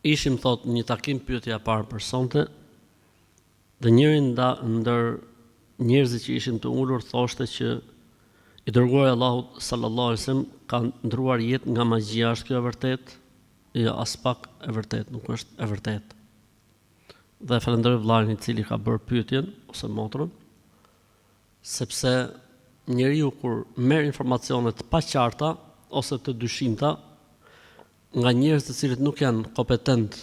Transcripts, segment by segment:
Ishim thot një takim pyetja e parë për sonte dhe njërin ndër njerëzit që ishim të ulur thoshte që i dërguari Allahut sallallahu alaihi wasallam ka ndruar jetë nga magjia. Është kjo e vërtet? Jo, as pak e vërtet, nuk është e vërtet. Dhe falenderoj vllain i cili ka bërë pyetjen ose motrën, sepse njeriu kur merr informacione të paqarta ose të dyshimta nga njerëz të cilët nuk janë kompetent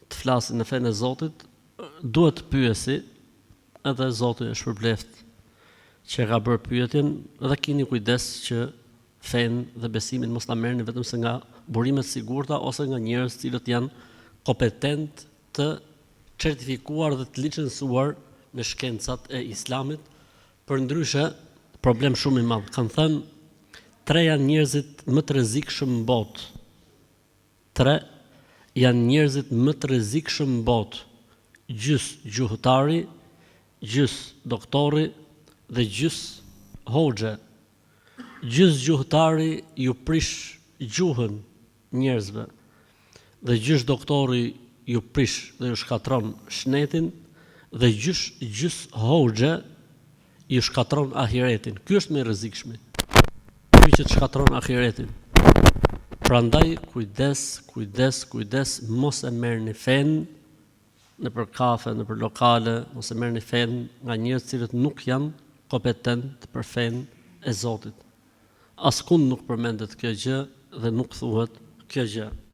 të flasin në fenë e Zotit, duhet të pyesi, edhe Zoti është shpërbleft që ka bërë pyetjen, dhe keni kujdes që fenë dhe besimin mos ta merrni vetëm se nga burimet sigurta ose nga njerëz të cilët janë kompetent të certifikuar dhe të licencuar në shkencat e Islamit. Përndryshe, problem shumë i madh. Kanë thënë 3 janë njerëzit më të rrezikshëm në botë. 3 janë njerëzit më të rrezikshëm në botë. Gjys gjuhëtari, gjys doktori dhe gjys hoxhe. Gjys gjuhëtari ju prish gjuhën njerëzve dhe gjys doktori ju prish dhe ju shkatron shnetin dhe gjys hoxhe ju shkatron ahiretin. Ky është më i rrezikshmi. Ky që të shkatron ahiretin. Prandaj kujdes, mos e merrni fen nëpër kafe, nëpër lokale, mos e merrni fen nga njerëz të cilët nuk janë kompetent për fen e Zotit. Askund nuk përmendet kjo gjë dhe nuk thuhet kjo gjë.